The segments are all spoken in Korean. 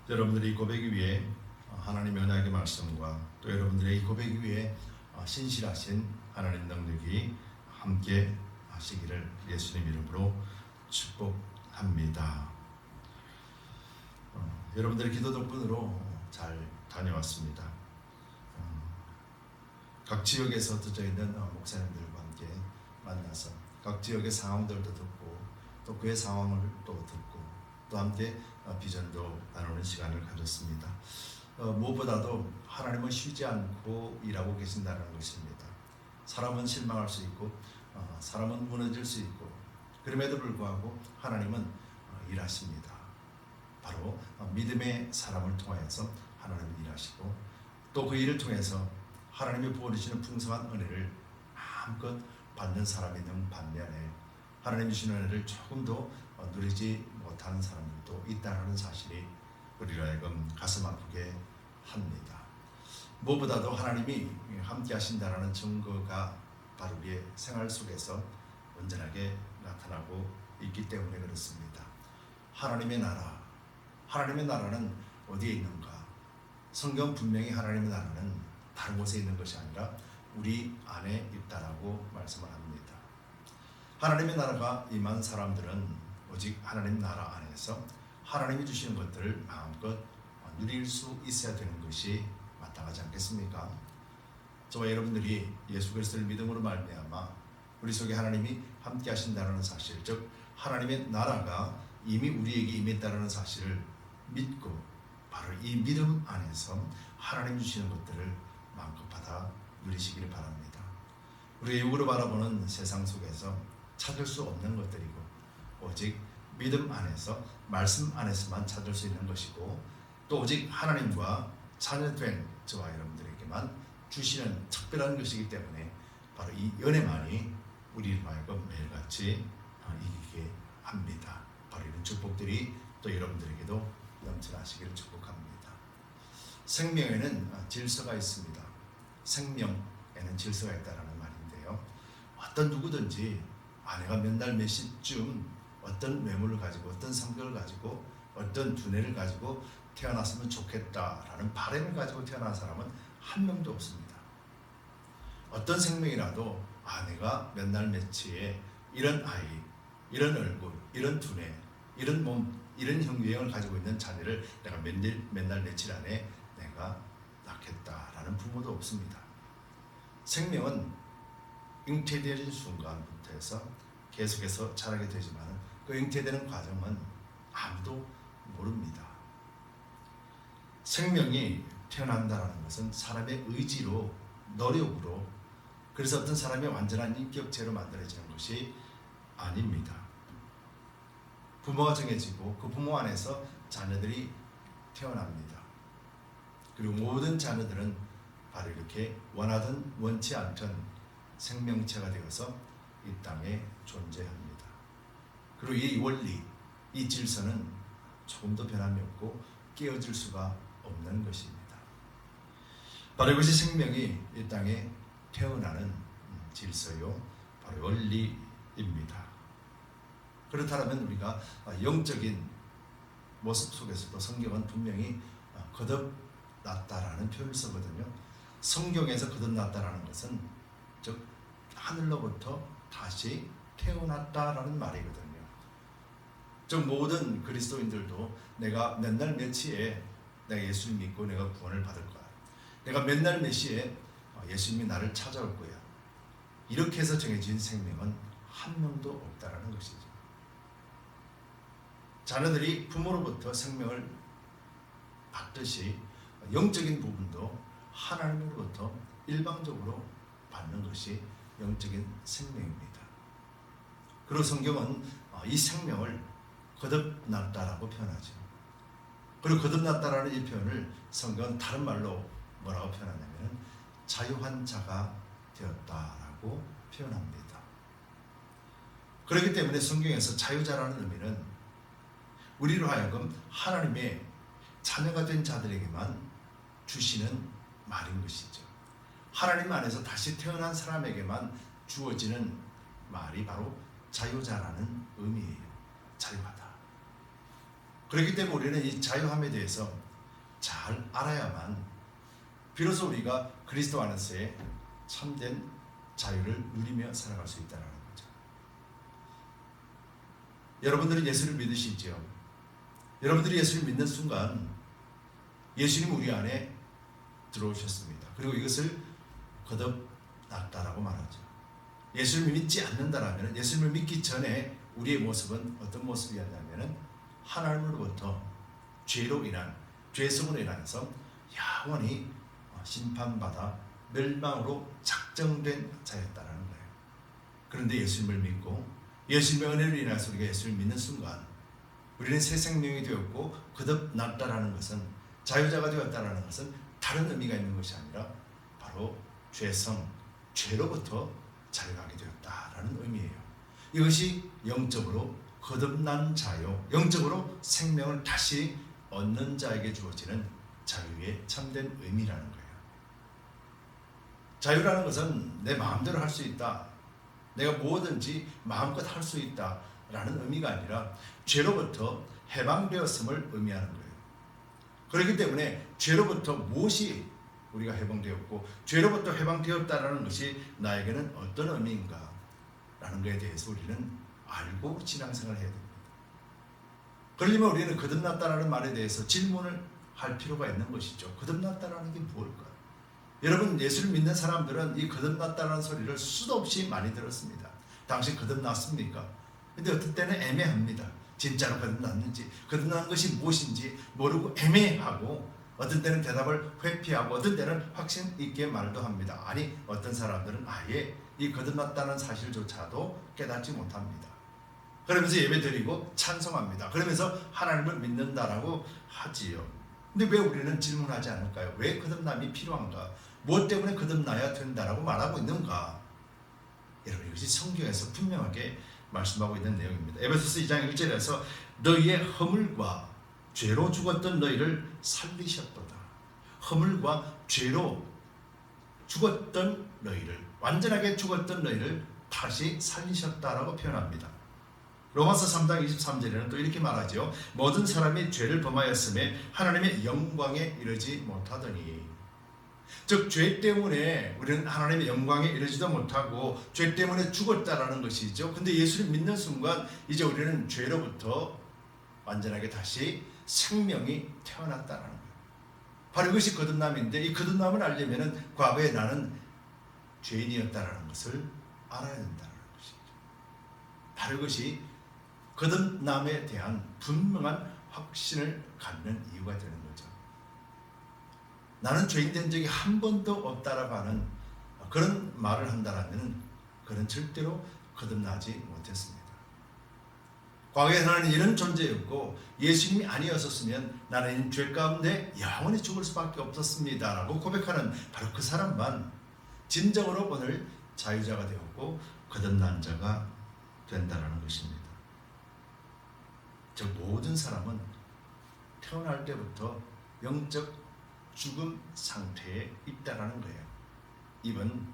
여러분들이 고백 위에 하나님의 언약의 말씀과 또 여러분들의 이 고백 위에 신실하신 하나님 능력이 함께 하시기를 예수님 이름으로 축복합니다. 여러분들의 기도 덕분으로 잘 다녀왔습니다. 각 지역에서 흩어져 있는 목사님들과 함께 만나서 각 지역의 상황들도 듣고 또 그의 상황을 또 듣고 또 함께 비전도 나누는 시간을 가졌습니다. 무엇보다도 하나님은 쉬지 않고 일하고 계신다는 것입니다. 사람은 실망할 수 있고 사람은 무너질 수 있고 그럼에도 불구하고 하나님은 일하십니다. 바로 믿음의 사람을 통해서 하나님은 일하시고 또 그 일을 통해서 하나님이 부어주시는 풍성한 은혜를 마음껏 받는 사람이 있는 반면에 하나님이 주시는 은혜를 조금도 누리지 못하는 사람들도 있다는 사실이 우리를 하여금 가슴 아프게 합니다. 무엇보다도 하나님이 함께 하신다는 증거가 바로 우리의 생활 속에서 온전하게 나타나고 있기 때문에 그렇습니다. 하나님의 나라는 어디에 있는가? 성경 분명히 하나님의 나라는 다른 곳에 있는 것이 아니라 우리 안에 있다라고 말씀을 합니다. 하나님의 나라가 임한 사람들은 오직 하나님 나라 안에서 하나님이 주시는 것들을 마음껏 누릴 수 있어야 되는 것이 마땅하지 않겠습니까? 저와 여러분들이 예수 그리스도를 믿음으로 말미암아 우리 속에 하나님이 함께 하신다는 사실, 즉 하나님의 나라가 이미 우리에게 임했다는 사실을 믿고 바로 이 믿음 안에서 하나님 주시는 것들을 마음껏 받아 누리시기를 바랍니다. 우리의 육으로 바라보는 세상 속에서 찾을 수 없는 것들이고 오직 믿음 안에서 말씀 안에서만 찾을 수 있는 것이고 또 오직 하나님과 자녀된 저와 여러분들에게만 주시는 특별한 것이기 때문에 바로 이 은혜만이 우리를 하여금 매일같이 이기게 합니다. 바로 이런 축복들이 또 여러분들에게도 넘쳐나시기를 축복합니다. 생명에는 질서가 있습니다. 생명에는 질서가 있다는 말인데요. 어떤 누구든지 아내가 몇 날 몇 시쯤 어떤 외모를 가지고 어떤 성격을 가지고 어떤 두뇌를 가지고 태어났으면 좋겠다라는 바람을 가지고 태어난 사람은 한 명도 없습니다. 어떤 생명이라도 내가 몇 날 며칠에 이런 아이, 이런 얼굴, 이런 두뇌, 이런 몸, 이런 형유형을 가지고 있는 자녀를 내가 몇 날 며칠 안에 내가 낳겠다라는 부모도 없습니다. 생명은 잉태되는 순간부터 해서 계속해서 자라게 되지만 그 잉태되는 과정은 아무도 모릅니다. 생명이 태어난다는 것은 사람의 의지로, 노력으로, 그래서 어떤 사람의 완전한 인격체로 만들어지는 것이 아닙니다. 부모가 정해지고 그 부모 안에서 자녀들이 태어납니다. 그리고 모든 자녀들은 바로 이렇게 원하든 원치 않든 생명체가 되어서 이 땅에 존재합니다. 그리고 이 원리, 이 질서는 조금도 변함이 없고 깨어질 수가 없는 것입니다. 바로 이것이 생명이 이 땅에 태어나는 질서요, 바로 원리입니다. 그렇다면 우리가 영적인 모습 속에서도 성경은 분명히 거듭났다라는 표현을 쓰거든요. 성경에서 거듭났다라는 것은 즉 하늘로부터 다시 태어났다라는 말이거든요. 즉 모든 그리스도인들도 내가 몇 날 며칠에 내가 예수를 믿고 내가 구원을 받을 거야. 내가 몇 날 몇 시에 예수님이 나를 찾아올 거야. 이렇게 해서 정해진 생명은 한 명도 없다라는 것이죠. 자녀들이 부모로부터 생명을 받듯이 영적인 부분도 하나님으로부터 일방적으로 받는 것이 영적인 생명입니다. 그리고 성경은 이 생명을 거듭났다라고 표현하죠. 그리고 거듭났다라는 이 표현을 성경은 다른 말로 뭐라고 표현하냐면 자유한 자가 되었다라고 표현합니다. 그렇기 때문에 성경에서 자유자라는 의미는 우리로 하여금 하나님의 자녀가 된 자들에게만 주시는 말인 것이죠. 하나님 안에서 다시 태어난 사람에게만 주어지는 말이 바로 자유자라는 의미예요. 자유하다. 그렇기 때문에 우리는 이 자유함에 대해서 잘 알아야만 비로소 우리가 그리스도 안에서의 참된 자유를 누리며 살아갈 수 있다는 거죠. 여러분들은 예수를 믿으시죠? 여러분들이 예수를 믿는 순간 예수님 우리 안에 들어오셨습니다. 그리고 이것을 거듭났다라고 말하죠. 예수를 믿지 않는다라면, 예수를 믿기 전에 우리의 모습은 어떤 모습이었냐면 하나님으로부터 죄로 인한, 죄성으로 인해서 영원히 심판받아 멸망으로 작정된 자였다는 거예요. 그런데 예수님을 믿고 예수님의 은혜로 인해서 우리가 예수를 믿는 순간 우리는 새 생명이 되었고 거듭났다라는 것은, 자유자가 되었다라는 것은 다른 의미가 있는 것이 아니라 바로 죄성, 죄로부터 자유하게 되었다라는 의미예요. 이것이 영적으로 거듭난 자유, 영적으로 생명을 다시 얻는 자에게 주어지는 자유의 참된 의미라는 거예요. 자유라는 것은 내 마음대로 할 수 있다, 내가 뭐든지 마음껏 할 수 있다라는 의미가 아니라 죄로부터 해방되었음을 의미하는 거예요. 그렇기 때문에 죄로부터 무엇이 우리가 해방되었고 죄로부터 해방되었다라는 것이 나에게는 어떤 의미인가 라는 것에 대해서 우리는 알고 신앙생활을 해야 됩니다. 그러려면 우리는 거듭났다라는 말에 대해서 질문을 할 필요가 있는 것이죠. 거듭났다라는 게 무엇일까요? 여러분, 예수를 믿는 사람들은 이 거듭났다라는 소리를 수도 없이 많이 들었습니다. 당신 거듭났습니까? 근데 어떤 때는 애매합니다. 진짜로 거듭났는지, 거듭난 것이 무엇인지 모르고 애매하고, 어떤 때는 대답을 회피하고, 어떤 때는 확신 있게 말도 합니다. 아니, 어떤 사람들은 아예 이 거듭났다는 사실조차도 깨닫지 못합니다. 그러면서 예배드리고 찬송합니다. 그러면서 하나님을 믿는다라고 하지요. 근데 왜 우리는 질문하지 않을까요? 왜 거듭남이 필요한가? 무엇 때문에 거듭나야 된다라고 말하고 있는가? 여러분, 이것이 성경에서 분명하게 말씀하고 있는 내용입니다. 에베소서 2장 1절에서 너희의 허물과 죄로 죽었던 너희를 살리셨도다. 허물과 죄로 죽었던 너희를, 완전하게 죽었던 너희를 다시 살리셨다라고 표현합니다. 로마서 3장 23절에는 또 이렇게 말하죠. 모든 사람이 죄를 범하였음에 하나님의 영광에 이르지 못하더니, 즉 죄 때문에 우리는 하나님의 영광에 이르지도 못하고 죄 때문에 죽었다라는 것이죠. 근데 예수를 믿는 순간 이제 우리는 죄로부터 완전하게 다시 생명이 태어났다는 거예요. 바로 이것이 거듭남인데, 이 거듭남을 알려면 과거에 나는 죄인이었다라는 것을 알아야 된다는 것이죠. 바로 이것이 거듭남에 대한 분명한 확신을 갖는 이유가 되는 거죠. 나는 죄인 된 적이 한 번도 없다라고 하는 그런 말을 한다라면 그는 절대로 거듭나지 못했습니다. 과거에 나는 이런 존재였고 예수님이 아니었었으면 나는 죄 가운데 영원히 죽을 수밖에 없었습니다 라고 고백하는 바로 그 사람만 진정으로 오늘 자유자가 되었고 거듭난 자가 된다는 것입니다. 즉 모든 사람은 태어날 때부터 영적 죽음 상태에 있다라는 거예요. 이번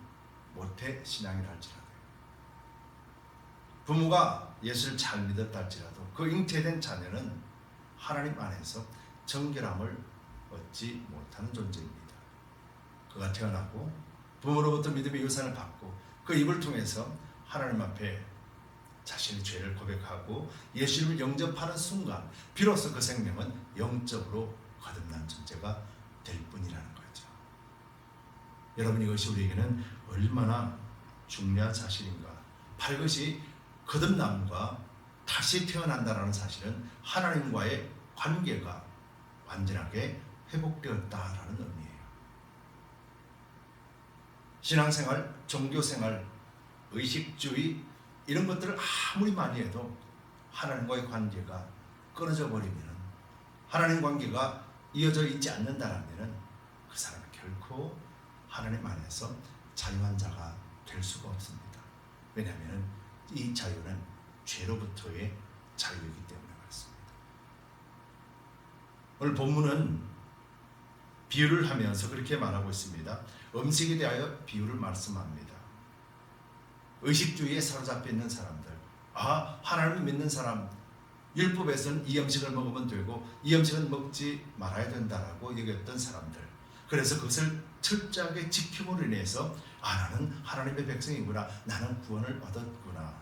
모태 신앙이라 할지라도, 부모가 예수를 잘 믿었다 할지라도 그 잉태된 자녀는 하나님 안에서 정결함을 얻지 못하는 존재입니다. 그가 태어나고 부모로부터 믿음의 유산을 받고 그 입을 통해서 하나님 앞에 자신의 죄를 고백하고 예수님을 영접하는 순간 비로소 그 생명은 영적으로 거듭난 존재가 될 뿐이라는 거죠. 여러분, 이것이 우리에게는 얼마나 중요한 사실인가. 바로 이것이 거듭남과 다시 태어난다는 사실은 하나님과의 관계가 완전하게 회복되었다라는 의미예요. 신앙생활, 종교생활, 의식주의 이런 것들을 아무리 많이 해도 하나님과의 관계가 끊어져 버리면, 하나님 관계가 이어져 있지 않는다면 그 사람은 결코 하나님 안에서 자유한 자가 될 수가 없습니다. 왜냐하면 이 자유는 죄로부터의 자유이기 때문에 그렇습니다. 오늘 본문은 비유를 하면서 그렇게 말하고 있습니다. 음식에 대하여 비유를 말씀합니다. 의식주의에 사로잡혀 있는 사람들, 하나님을 믿는 사람, 율법에서는 이 음식을 먹으면 되고 이 음식은 먹지 말아야 된다라고 여겼던 사람들. 그래서 그것을 철저하게 지킴으로 인해서 나는 하나님의 백성이구나, 나는 구원을 얻었구나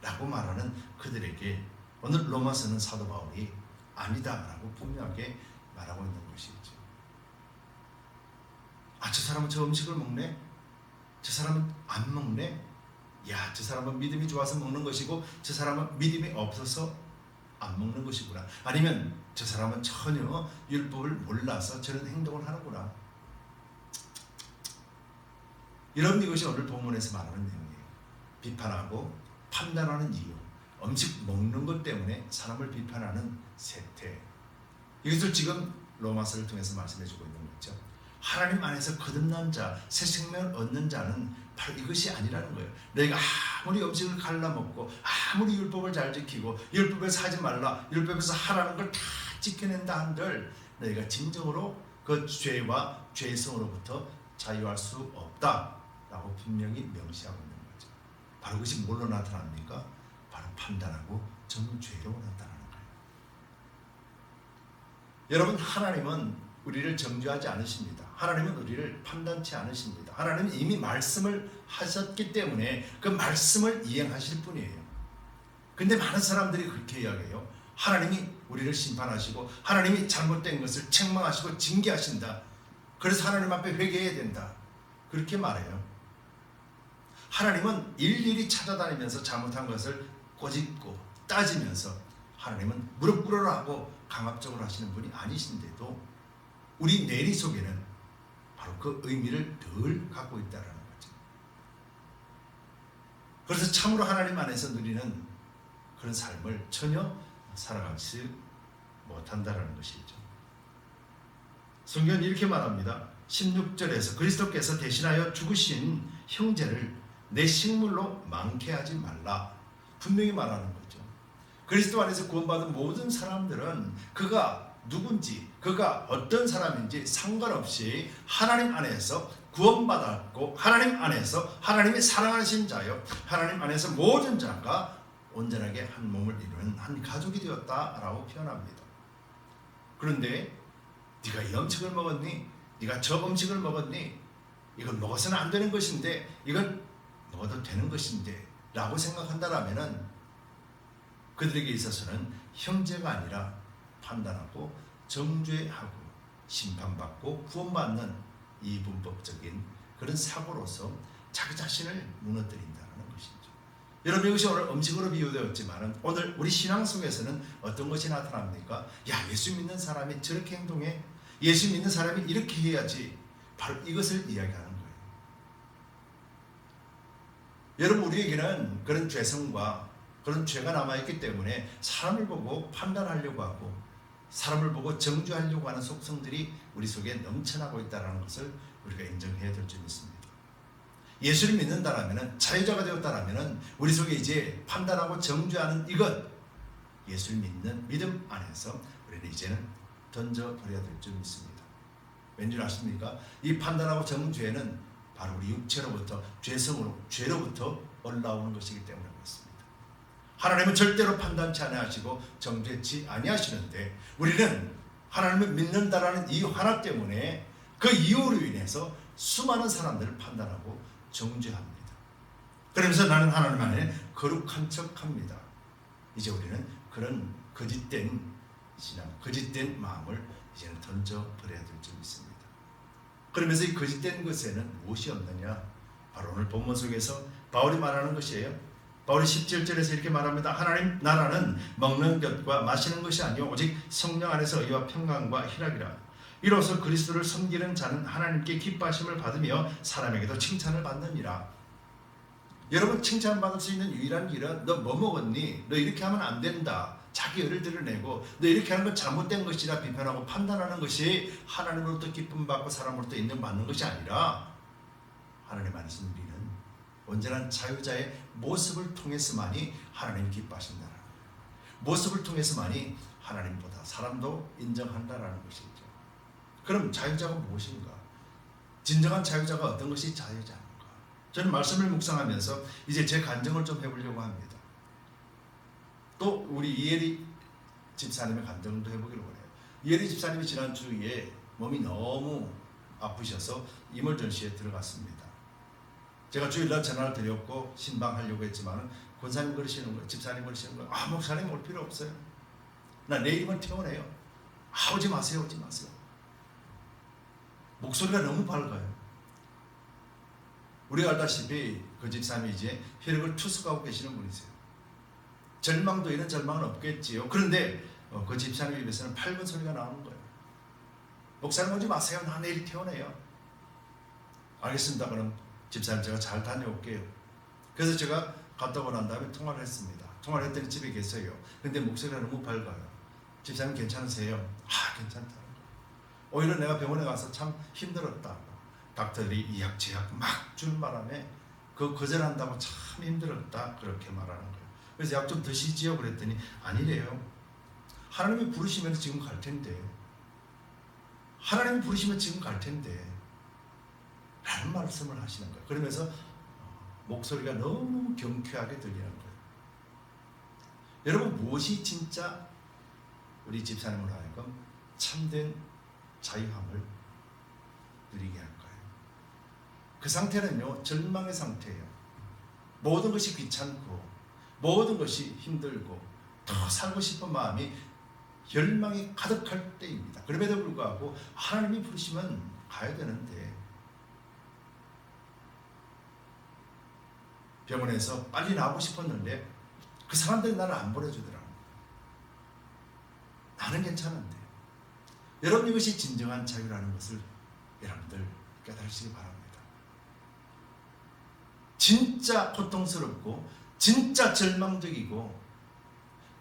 라고 말하는 그들에게 오늘 로마서는 사도 바울이 아니다라고 분명하게 말하고 있는 것이죠. 저 사람은 저 음식을 먹네? 저 사람은 안 먹네? 저 사람은 믿음이 좋아서 먹는 것이고 저 사람은 믿음이 없어서 안 먹는 것이구나. 아니면 저 사람은 전혀 율법을 몰라서 저런 행동을 하는구나. 이런 것이 오늘 본문에서 말하는 내용이에요. 비판하고 판단하는 이유, 음식 먹는 것 때문에 사람을 비판하는 세태, 이것을 지금 로마서를 통해서 말씀해 주고 있는 거죠. 하나님 안에서 거듭난 자, 새 생명을 얻는 자는 바로 이것이 아니라는 거예요. 너희가 아무리 음식을 갈라먹고 아무리 율법을 잘 지키고 율법에서 하지 말라, 율법에서 하라는 걸 다 지켜낸다 한들 너희가 진정으로 그 죄와 죄성으로부터 자유할 수 없다라고 분명히 명시하고 있는 거죠. 바로 그것이 뭘로 나타납니까? 바로 판단하고 정죄로 나타나는 거예요. 여러분, 하나님은 우리를 정죄하지 않으십니다. 하나님은 우리를 판단치 않으십니다. 하나님은 이미 말씀을 하셨기 때문에 그 말씀을 이행하실 분이에요. 근데 많은 사람들이 그렇게 이야기해요. 하나님이 우리를 심판하시고 하나님이 잘못된 것을 책망하시고 징계하신다. 그래서 하나님 앞에 회개해야 된다. 그렇게 말해요. 하나님은 일일이 찾아다니면서 잘못한 것을 꼬집고 따지면서 하나님은 무릎 꿇으라 하고 강압적으로 하시는 분이 아니신데도 우리 내리 속에는 바로 그 의미를 늘 갖고 있다는 거죠. 그래서 참으로 하나님 안에서 누리는 그런 삶을 전혀 살아가지 못한다는 것이죠. 성경은 이렇게 말합니다. 16절에서 그리스도께서 대신하여 죽으신 형제를 내 식물로 망케하지 말라. 분명히 말하는 거죠. 그리스도 안에서 구원받은 모든 사람들은 그가 누군지, 그가 어떤 사람인지 상관없이 하나님 안에서 구원받았고 하나님 안에서 하나님이 사랑하신 자요, 하나님 안에서 모든 자가 온전하게 한 몸을 이루는 한 가족이 되었다라고 표현합니다. 그런데 네가 이 음식을 먹었니? 네가 저 음식을 먹었니? 이건 먹어서는 안 되는 것인데 이건 먹어도 되는 것인데 라고 생각한다라면 그들에게 있어서는 형제가 아니라 판단하고 정죄하고 심판받고 구원받는 이분법적인 그런 사고로서 자기 자신을 무너뜨린다는 것이죠. 여러분, 이것이 오늘 음식으로 비유되었지만 오늘 우리 신앙 속에서는 어떤 것이 나타납니까? 예수 믿는 사람이 저렇게 행동해, 예수 믿는 사람이 이렇게 해야지, 바로 이것을 이야기하는 거예요. 여러분, 우리에게는 그런 죄성과 그런 죄가 남아있기 때문에 사람을 보고 판단하려고 하고 사람을 보고 정죄하려고 하는 속성들이 우리 속에 넘쳐나고 있다는 것을 우리가 인정해야 될 줄 믿습니다. 예수를 믿는다라면, 자유자가 되었다라면 우리 속에 이제 판단하고 정죄하는 이것, 예수를 믿는 믿음 안에서 우리는 이제는 던져버려야 될 줄 믿습니다. 왠지 아십니까? 이 판단하고 정죄는 바로 우리 육체로부터, 죄로부터 올라오는 것이기 때문에 그렇습니다. 하나님은 절대로 판단치 아니하시고 정죄치 아니하시는데 우리는 하나님을 믿는다라는 이유 하나 때문에 그 이유로 인해서 수많은 사람들을 판단하고 정죄합니다. 그러면서 나는 하나님 안에 거룩한 척합니다. 이제 우리는 그런 거짓된 신앙, 거짓된 마음을 이제는 던져버려야 될 줄 믿습니다. 그러면서 이 거짓된 것에는 무엇이 없느냐? 바로 오늘 본문 속에서 바울이 말하는 것이에요. 바울이 17절에서 이렇게 말합니다. 하나님 나라는 먹는 것과 마시는 것이 아니요 오직 성령 안에서 의와 평강과 희락이라. 이로써 그리스도를 섬기는 자는 하나님께 기뻐하심을 받으며 사람에게도 칭찬을 받느니라. 여러분, 칭찬받을 수 있는 유일한 길은 너 뭐 먹었니? 너 이렇게 하면 안 된다. 자기 의를 드러내고 너 이렇게 하는 건 잘못된 것이라 비판하고 판단하는 것이 하나님으로부터 기쁨 받고 사람으로부터 인정받는 것이 아니라 하나님 안에서 우리는 온전한 자유자의 모습을 통해서만이 하나님 기뻐하신다는 거예요. 모습을 통해서만이 하나님보다 사람도 인정한다라는 것이죠. 그럼 자유자가 무엇인가? 진정한 자유자가 어떤 것이 자유자인가? 저는 말씀을 묵상하면서 이제 제 간증을 좀 해보려고 합니다. 또 우리 이혜리 집사님의 간증도 해보기로 원해요. 이혜리 집사님이 지난 주에 몸이 너무 아프셔서 이멀전시에 들어갔습니다. 제가 주일날 전화를 드렸고 신방하려고 했지만 권사님 그러시는 거예요. 집사님 그러시는 거예요. 목사님 올 필요 없어요. 나 내일이면 퇴원해요. 오지 마세요. 오지 마세요. 목소리가 너무 밝아요. 우리가 알다시피 그 집사님이 이제 혈액을 투숙하고 계시는 분이세요. 절망도 이런 절망은 없겠지요. 그런데 그 집사님 입에서는 밝은 소리가 나오는 거예요. 목사님 오지 마세요. 나 내일 퇴원해요. 알겠습니다. 그럼 집사님 제가 잘 다녀올게요. 그래서 제가 갔다 오고 난 다음에 통화를 했습니다. 통화를 했더니 집에 계세요. 근데 목소리가 너무 밝아요. 집사님 괜찮으세요? 괜찮다. 오히려 내가 병원에 가서 참 힘들었다. 닥터들이 이약 제약 막 주는 바람에 그 거절한다고 참 힘들었다. 그렇게 말하는 거예요. 그래서 약 좀 드시지요? 그랬더니 아니래요. 하나님이 부르시면 지금 갈 텐데. 하나님이 부르시면 지금 갈 텐데. 라는 말씀을 하시는 거예요. 그러면서 목소리가 너무 경쾌하게 들리는 거예요. 여러분, 무엇이 진짜 우리 집사님으로 하여금 참된 자유함을 누리게 할 거예요. 그 상태는요, 절망의 상태예요. 모든 것이 귀찮고 모든 것이 힘들고 더 살고 싶은 마음이 열망이 가득할 때입니다. 그럼에도 불구하고 하나님이 부르시면 가야 되는데 병원에서 빨리 나오고 싶었는데 그 사람들이 나를 안 보내주더라고요. 나는 괜찮은데. 여러분, 이것이 진정한 자유라는 것을 여러분들 깨달으시기 바랍니다. 진짜 고통스럽고 진짜 절망적이고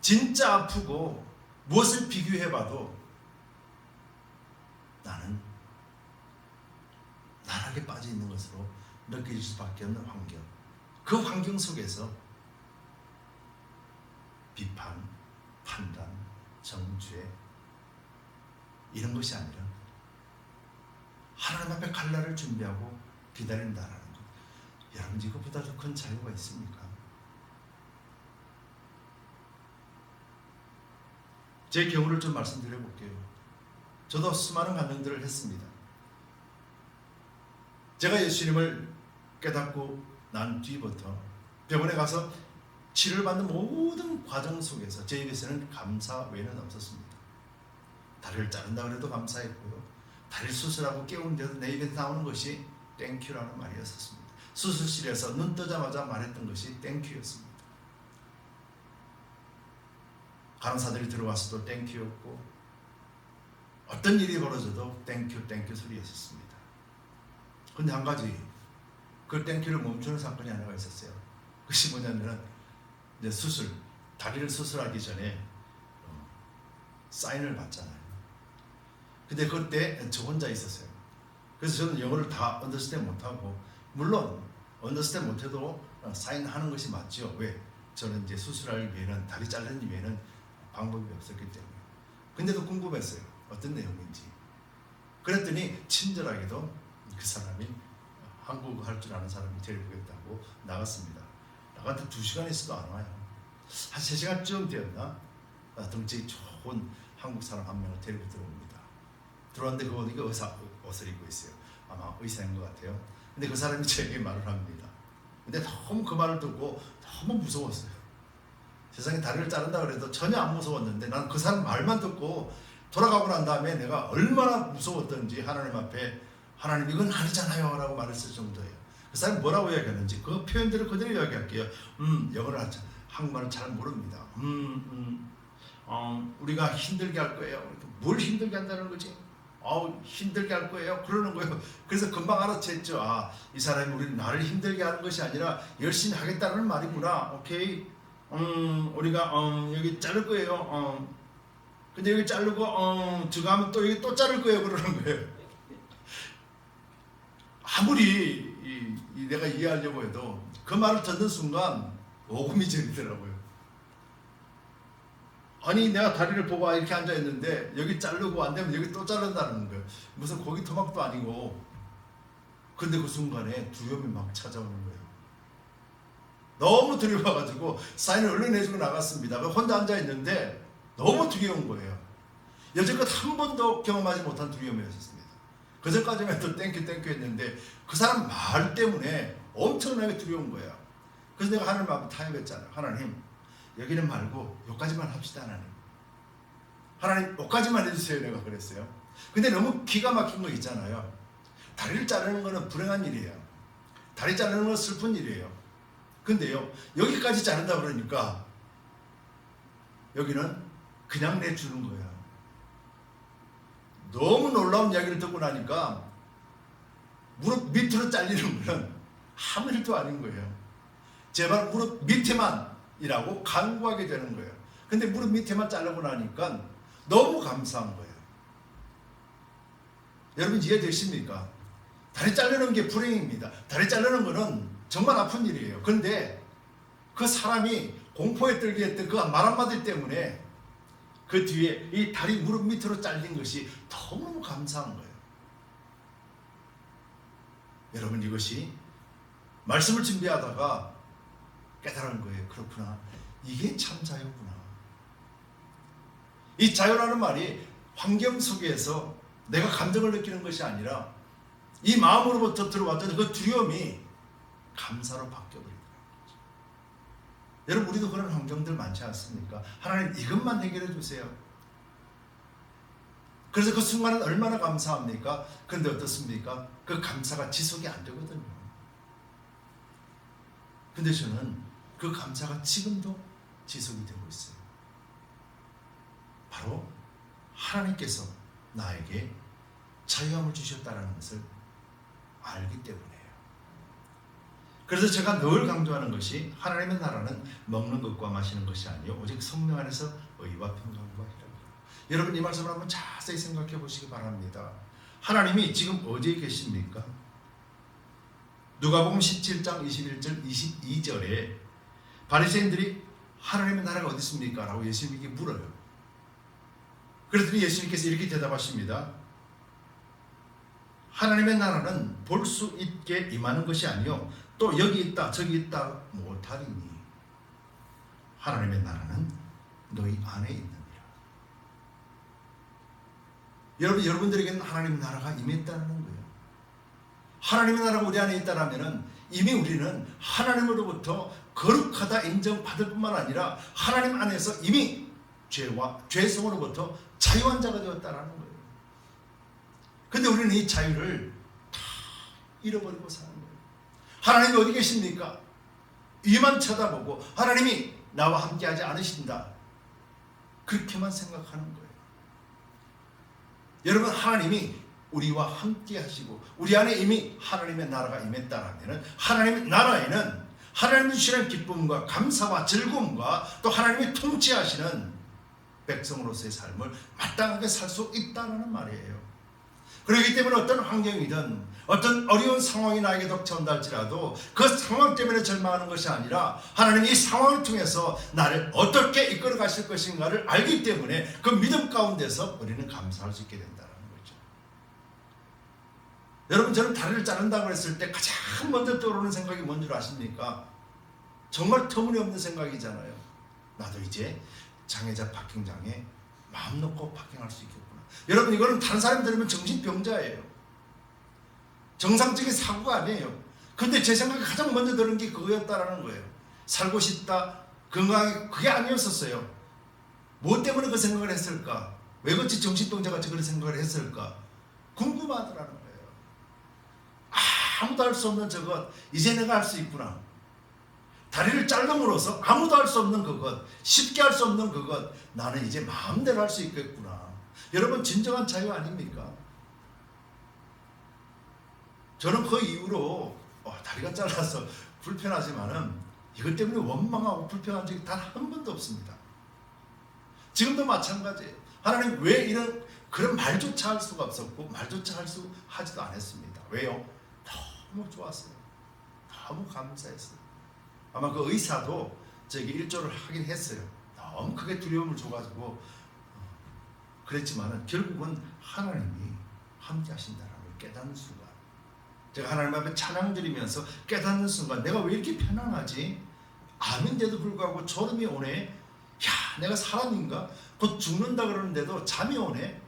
진짜 아프고 무엇을 비교해봐도 나는 나락에 빠져 있는 것으로 느껴질 수밖에 없는 환경, 그 환경 속에서 비판, 판단, 정죄 이런 것이 아니라 하나님 앞에 갈 날을 준비하고 기다린다라는 것. 여러분, 이것보다 더 큰 자유가 있습니까? 제 경우를 좀 말씀드려 볼게요. 저도 수많은 간증들을 했습니다. 제가 예수님을 깨닫고 난 뒤부터 병원에 가서 치료를 받는 모든 과정 속에서 제 입에서는 감사 외에는 없었습니다. 다리를 자른다 그래도 감사했고요. 다리를 수술하고 깨우는데도 내 입에서 나오는 것이 땡큐라는 말이었습니다. 수술실에서 눈 뜨자마자 말했던 것이 땡큐였습니다. 간호사들이 들어와서도 땡큐였고 어떤 일이 벌어져도 땡큐 땡큐 소리였었습니다. 그런데 한 가지 그 땡큐를 멈추는 사건이 하나가 있었어요. 그것이 뭐냐면은 이제 다리를 수술하기 전에 사인을 받잖아요. 근데 그때 저 혼자 있었어요. 그래서 저는 영어를 다 언더스탠드 못하고, 물론 언더스탠드 못해도 사인하는 것이 맞죠. 왜? 저는 이제 수술할 위에는, 다리 자르는 위에는 방법이 없었기 때문에. 근데도 궁금했어요. 어떤 내용인지. 그랬더니 친절하게도 그 사람이 한국어 할 줄 아는 사람이 데려오겠다고 나갔습니다. 나갔는데 2시간 있어도 안 와요. 한 3시간쯤 되었나? 덩치 좋은 한국 사람 한 명을 데리고 들어옵니다. 들어왔는데 그분이 옷을 입고 있어요. 아마 의사인 것 같아요. 근데 그 사람이 저에게 말을 합니다. 근데 너무 그 말을 듣고 너무 무서웠어요. 세상에 다리를 자른다 그래도 전혀 안 무서웠는데 난 그 사람 말만 듣고 돌아가고 난 다음에 내가 얼마나 무서웠던지 하나님 앞에, 하나님 이건 아니잖아요 라고 말했을 정도예요. 그 사람이 뭐라고 이야기하는지 그 표현들을 그대로 이야기할게요. 영어를 한국말을 잘 모릅니다. 우리가 힘들게 할 거예요. 뭘 힘들게 한다는 거지? 힘들게 할 거예요. 그러는 거예요. 그래서 금방 알아챘죠. 이 사람이 우리는 나를 힘들게 하는 것이 아니라 열심히 하겠다는 말이구나. 오케이. 우리가 여기 자를 거예요. 근데 여기 자르고 저거 하면 또 여기 또 자를 거예요. 그러는 거예요. 아무리 내가 이해하려고 해도 그 말을 듣는 순간 오금이 저리더라고요. 아니 내가 다리를 보고 이렇게 앉아있는데 여기 자르고 안 되면 여기 또 자른다는 거예요. 무슨 고기 토막도 아니고. 근데 그 순간에 두려움이 막 찾아오는 거예요. 너무 두려워가지고 사인을 얼른 해주고 나갔습니다. 혼자 앉아있는데 너무 두려운 거예요. 여태껏 한 번도 경험하지 못한 두려움이었습니다. 그전까지만 해도 땡큐 했는데 그 사람 말 때문에 엄청나게 두려운 거예요. 그래서 내가 하나님 앞에 타협했잖아요. 하나님, 여기는 말고 여기까지만 합시다. 하나님 여기까지만 해주세요. 내가 그랬어요. 근데 너무 기가 막힌 거 있잖아요. 다리를 자르는 거는 불행한 일이에요. 다리 자르는 건 슬픈 일이에요. 근데요, 여기까지 자른다 그러니까 여기는 그냥 내주는 거야. 너무 놀라운 이야기를 듣고 나니까 무릎 밑으로 잘리는 거는 아무 일도 아닌 거예요. 제발 무릎 밑에만이라고 간구하게 되는 거예요. 근데 무릎 밑에만 자르고 나니까 너무 감사한 거예요. 여러분 이해되십니까? 다리 자르는 게 불행입니다. 다리 자르는 거는 정말 아픈 일이에요. 그런데 그 사람이 공포에 떨게 했던 그 말 한마디 때문에 그 뒤에 이 다리 무릎 밑으로 잘린 것이 너무 감사한 거예요. 여러분 이것이 말씀을 준비하다가 깨달은 거예요. 그렇구나. 이게 참 자유구나. 이 자유라는 말이 환경 속에서 내가 감정을 느끼는 것이 아니라 이 마음으로부터 들어왔던 그 두려움이 감사로 바뀌어버리더라고요. 여러분 우리도 그런 환경들 많지 않습니까? 하나님 이것만 해결해 주세요. 그래서 그 순간은 얼마나 감사합니까? 그런데 어떻습니까? 그 감사가 지속이 안 되거든요. 근데 저는 그 감사가 지금도 지속이 되고 있어요. 바로 하나님께서 나에게 자유함을 주셨다는 것을 알기 때문이에요. 그래서 제가 늘 강조하는 것이 하나님의 나라는 먹는 것과 마시는 것이 아니요 오직 성령 안에서 의와 평강과 희락이라. 여러분 이 말씀을 한번 자세히 생각해 보시기 바랍니다. 하나님이 지금 어디에 계십니까? 누가복음 17장 21절 22절에 바리새인들이 하나님의 나라가 어디 있습니까? 라고 예수님에게 물어요. 그랬더니 예수님께서 이렇게 대답하십니다. 하나님의 나라는 볼 수 있게 임하는 것이 아니요 또 여기 있다 저기 있다 못하리니 하나님의 나라는 너희 안에 있느니라. 여러분들에게는 하나님의 나라가 임했다는 거예요. 하나님의 나라가 우리 안에 있다라면 이미 우리는 하나님으로부터 거룩하다 인정받을 뿐만 아니라 하나님 안에서 이미 죄와 죄성으로부터 자유한 자가 되었다라는 거예요. 근데 우리는 이 자유를 다 잃어버리고 사는 거예요. 하나님이 어디 계십니까? 위만 쳐다보고 하나님이 나와 함께하지 않으신다. 그렇게만 생각하는 거예요. 여러분 하나님이 우리와 함께 하시고 우리 안에 이미 하나님의 나라가 임했다라면 하나님의 나라에는 하나님이 주시는 기쁨과 감사와 즐거움과 또 하나님이 통치하시는 백성으로서의 삶을 마땅하게 살 수 있다는 말이에요. 그렇기 때문에 어떤 환경이든 어떤 어려운 상황이 나에게 닥쳐온다 할지라도 그 상황 때문에 절망하는 것이 아니라 하나님이 이 상황을 통해서 나를 어떻게 이끌어 가실 것인가를 알기 때문에 그 믿음 가운데서 우리는 감사할 수 있게 된다는 거죠. 여러분 저는 다리를 자른다고 했을 때 가장 먼저 떠오르는 생각이 뭔 줄 아십니까? 정말 터무니없는 생각이잖아요. 나도 이제 장애자 파킹장에 마음 놓고 파킹할 수 있겠구나. 여러분 이거는 다른 사람이 들으면 정신병자예요. 정상적인 사고가 아니에요. 그런데 제 생각에 가장 먼저 드는 게 그거였다라는 거예요. 살고 싶다, 건강하게, 그게 아니었었어요. 무엇 때문에 그 생각을 했을까? 왜 그렇지 정신병자같이 그런 생각을 했을까? 궁금하더라는 거예요. 아무도 할 수 없는 저것 이제 내가 할 수 있구나. 다리를 자름으로써 아무도 할 수 없는 그것, 쉽게 할 수 없는 그것, 나는 이제 마음대로 할 수 있겠구나. 여러분 진정한 자유 아닙니까? 저는 그 이후로 다리가 잘라서 불편하지만은 이것 때문에 원망하고 불편한 적이 단 한 번도 없습니다. 지금도 마찬가지예요. 하나님 왜 이런 그런 말조차 할 수가 없었고 말조차 하지도 않았습니다. 왜요? 너무 좋았어요. 너무 감사했어요. 아마 그 의사도 저에게 일조를 하긴 했어요. 너무 크게 두려움을 줘가지고 그랬지만은 결국은 하나님이 함께 하신다는 걸 깨닫는 순간, 제가 하나님 앞에 찬양 드리면서 깨닫는 순간 내가 왜 이렇게 편안하지? 아는데도 불구하고 졸음이 오네. 야, 내가 사람인가? 곧 죽는다 그러는데도 잠이 오네.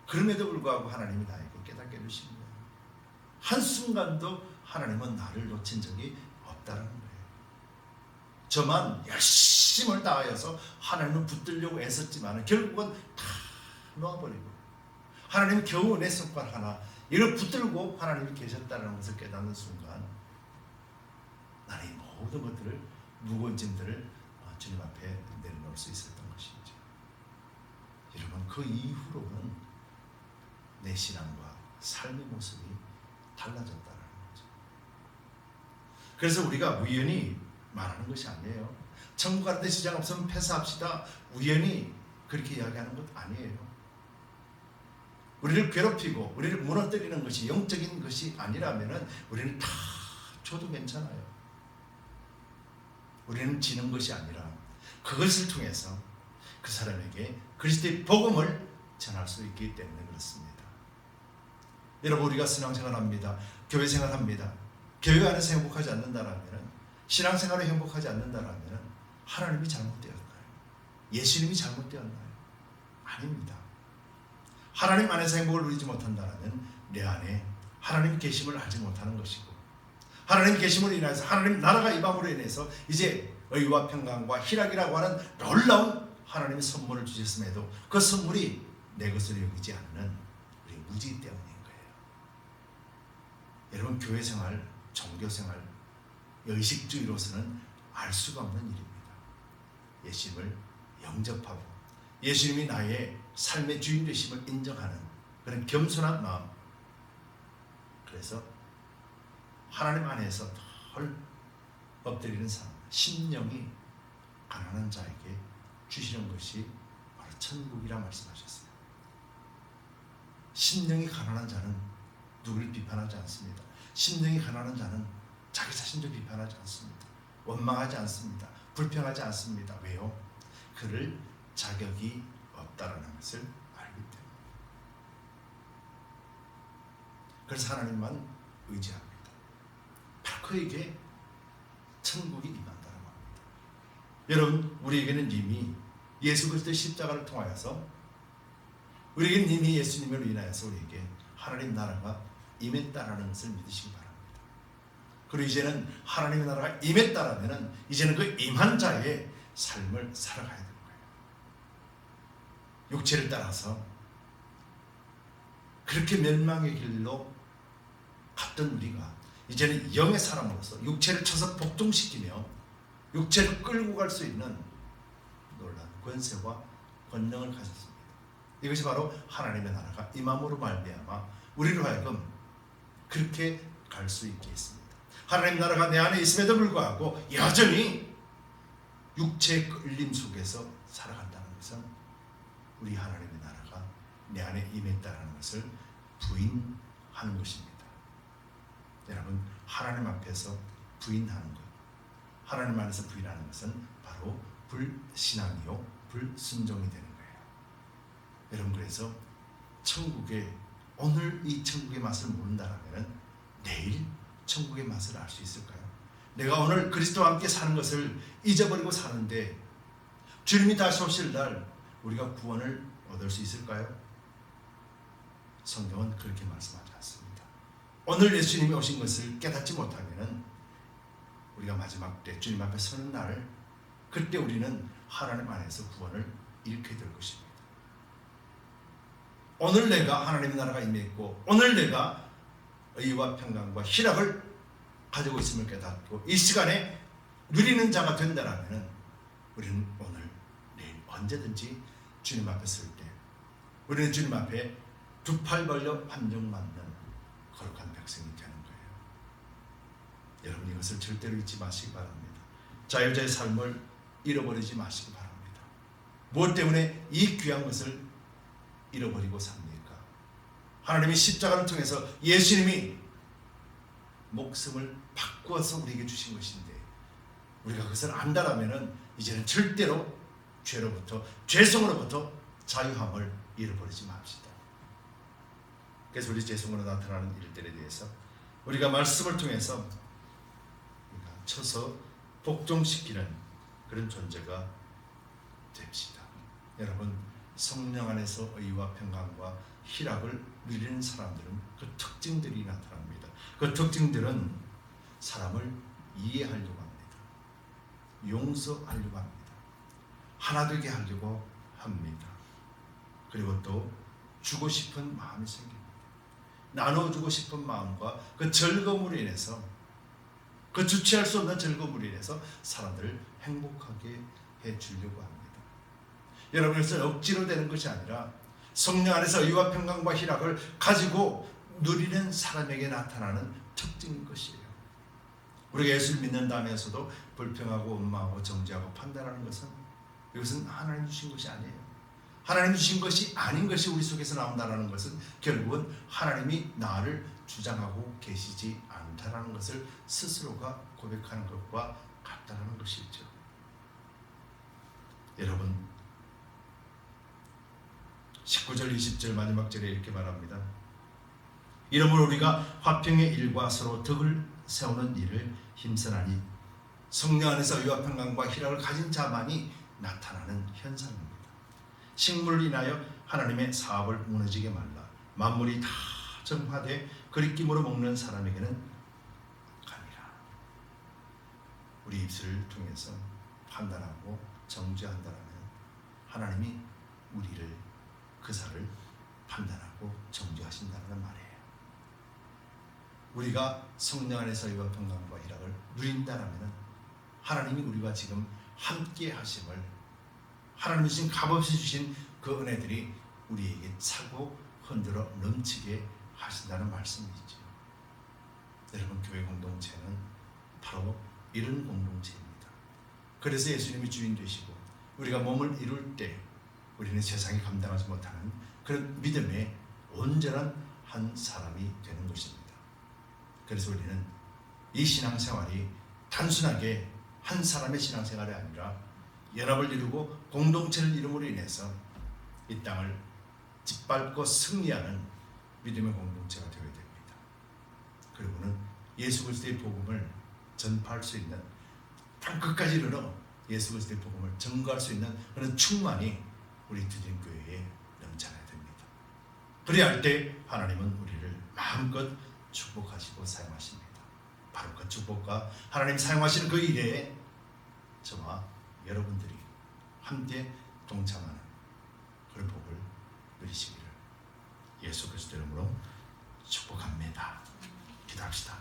그럼에도 불구하고 하나님이 나에게 깨닫게 해주신 거예요. 한순간도 하나님은 나를 놓친 적이 없다는 거예요. 저만 열심을 다하여서 하나님을 붙들려고 애썼지만 결국은 다 놓아버리고, 하나님 겨우 내 손발 하나 이를 붙들고 하나님이 계셨다는 것을 깨닫는 순간 나는 이 모든 것들을, 무거운 짐들을 주님 앞에 내려놓을 수 있었던 것이죠. 여러분, 그 이후로는 내 신앙과 삶의 모습이 달라졌다는 거죠. 그래서 우리가 우연히 말하는 것이 아니에요. 천국 가는 데 지장 없으면 패스합시다, 우연히 그렇게 이야기하는 것 아니에요. 우리를 괴롭히고 우리를 무너뜨리는 것이 영적인 것이 아니라면 우리는 다 줘도 괜찮아요. 우리는 지는 것이 아니라 그것을 통해서 그 사람에게 그리스도의 복음을 전할 수 있기 때문에 그렇습니다. 여러분, 우리가 신앙생활합니다. 교회 생활합니다. 교회 안에서 행복하지 않는다라면, 신앙생활에 행복하지 않는다라면 하나님이 잘못되었나요? 예수님이 잘못되었나요? 아닙니다. 하나님 안에서 행복을 누리지 못한다라면 내 안에 하나님 계심을 알지 못하는 것이고, 하나님 계심으로 인해서 하나님 나라가 임함으로 인해서 이제 의와 평강과 희락이라고 하는 놀라운 하나님의 선물을 주셨음에도 그 선물이 내 것으로 여기지 않는 우리 무지 때문인 거예요. 여러분, 교회생활, 종교생활, 의식주의로서는 알 수가 없는 일입니다. 예수님을 영접하고 예수님이 나의 삶의 주인 되심을 인정하는 그런 겸손한 마음, 그래서 하나님 안에서 덜 엎드리는 삶, 심령이 가난한 자에게 주시는 것이 바로 천국이라 말씀하셨어요. 심령이 가난한 자는 누구를 비판하지 않습니다. 심령이 가난한 자는 자기 자신도 비판하지 않습니다. 원망하지 않습니다. 불평하지 않습니다. 왜요? 그를 자격이 없다라는 것을 알기 때문에. 그래서 하나님만 의지합니다. 바로 그에게 천국이 임한다라고 합니다. 여러분, 우리에게는 이미 예수 그리스도의 십자가를 통하여서, 우리에게는 이미 예수님을 인하여서 우리에게 하나님 나라가 임했다라는 것을 믿으시기 바랍니다. 그리고 이제는 하나님의 나라가 임했다라면 이제는 그 임한 자의 삶을 살아가야 되는 거예요. 육체를 따라서 그렇게 멸망의 길로 갔던 우리가 이제는 영의 사람으로서 육체를 쳐서 복종시키며 육체를 끌고 갈 수 있는 놀라운 권세와 권능을 가졌습니다. 이것이 바로 하나님의 나라가 임함으로 말미암아 우리로 하여금 그렇게 갈 수 있게 했습니다. 하나님 나라가 내 안에 있음에도 불구하고 여전히 육체의 끌림 속에서 살아간다는 것은 우리 하나님의 나라가 내 안에 임했다는 것을 부인하는 것입니다. 여러분, 하나님 앞에서 부인하는 것, 하나님 안에서 부인하는 것은 바로 불신앙이요 불순종이 되는 거예요. 여러분, 그래서 천국의, 오늘 이 천국의 맛을 모른다면 내일 천국의 맛을 알 수 있을까요? 내가 오늘 그리스도와 함께 사는 것을 잊어버리고 사는데 주님이 다시 오실 날 우리가 구원을 얻을 수 있을까요? 성경은 그렇게 말씀하지 않습니다. 오늘 예수님이 오신 것을 깨닫지 못하면 우리가 마지막 때 주님 앞에 서는 날, 그때 우리는 하나님 안에서 구원을 잃게 될 것입니다. 오늘 내가 하나님의 나라가 임했고 오늘 내가 의와 평강과 희락을 가지고 있음을 깨닫고 이 시간에 누리는 자가 된다면 우리는 오늘, 내일 언제든지 주님 앞에 설 때 우리는 주님 앞에 두 팔 벌려 판정받는 거룩한 백성이 되는 거예요. 여러분, 이것을 절대로 잊지 마시기 바랍니다. 자유자의 삶을 잃어버리지 마시기 바랍니다. 무엇 때문에 이 귀한 것을 잃어버리고 삽니까? 하나님이 십자가를 통해서 예수님이 목숨을 바꾸어서 우리에게 주신 것인데 우리가 그것을 안다라면 이제는 절대로 죄로부터, 죄성으로부터 자유함을 잃어버리지 맙시다. 그래서 우리 죄성으로 나타나는 일들에 대해서 우리가 말씀을 통해서 우리가 쳐서 복종시키는 그런 존재가 됩시다. 여러분, 성령 안에서 의와 평강과 희락을 누리는 사람들은 그 특징들이 나타납니다. 그 특징들은 사람을 이해하려고 합니다. 용서하려고 합니다. 하나 되게 하려고 합니다. 그리고 또 주고 싶은 마음이 생깁니다. 나눠주고 싶은 마음과 그 즐거움으로 인해서, 그 주체할 수 없는 즐거움으로 인해서 사람들을 행복하게 해주려고 합니다. 여러분, 그래서 억지로 되는 것이 아니라 성령 안에서 의와 평강과 희락을 가지고 누리는 사람에게 나타나는 특징인 것이에요. 우리가 예수를 믿는다면서도 불평하고 원망하고 정죄하고 판단하는 것은, 이것은 하나님 주신 것이 아니에요. 하나님 주신 것이 아닌 것이 우리 속에서 나온다는 것은 결국은 하나님이 나를 주장하고 계시지 않다는 것을 스스로가 고백하는 것과 같다는 것이죠. 여러분, 19절 20절 마지막 절에 이렇게 말합니다. 이러므로 우리가 화평의 일과 서로 덕을 세우는 일을 힘쓰나니 성령 안에서 의와 평강과 희락을 가진 자만이 나타나는 현상입니다. 식물을 인하여 하나님의 사업을 무너지게 말라. 만물이 다 정화돼 그리낌으로 먹는 사람에게는 가니라. 우리 입술을 통해서 판단하고 정죄한다면 하나님이 우리를, 그사를 판단하고 정죄하신다는 말이에요. 우리가 성령 안에서 의와 평강과 희락을 누린다면 하나님이 우리와 지금 함께 하심을, 하나님이 주신 값없이 주신 그 은혜들이 우리에게 차고 흔들어 넘치게 하신다는 말씀이죠. 여러분, 교회 공동체는 바로 이런 공동체입니다. 그래서 예수님이 주인 되시고 우리가 몸을 이룰 때 우리는 세상이 감당하지 못하는 그런 믿음의 온전한 한 사람이 되는 것입니다. 그래서 우리는 이 신앙생활이 단순하게 한 사람의 신앙생활이 아니라 연합을 이루고 공동체를 이룸으로 인해서 이 땅을 짓밟고 승리하는 믿음의 공동체가 되어야 됩니다. 그리고는 예수 그리스도의 복음을 전파할 수 있는, 땅 끝까지 이르러 예수 그리스도의 복음을 전가할 수 있는 그런 충만이 우리 두진교회에 넘쳐나야 됩니다. 그래야 할 때 하나님은 우리를 마음껏 축복하시고 사용하십니다. 바로 그 축복과 하나님 사용하시는 그 일에 저와 여러분들이 함께 동참하는 그런 복을 누리시기를 예수 그리스도 이름으로 축복합니다. 기도합시다.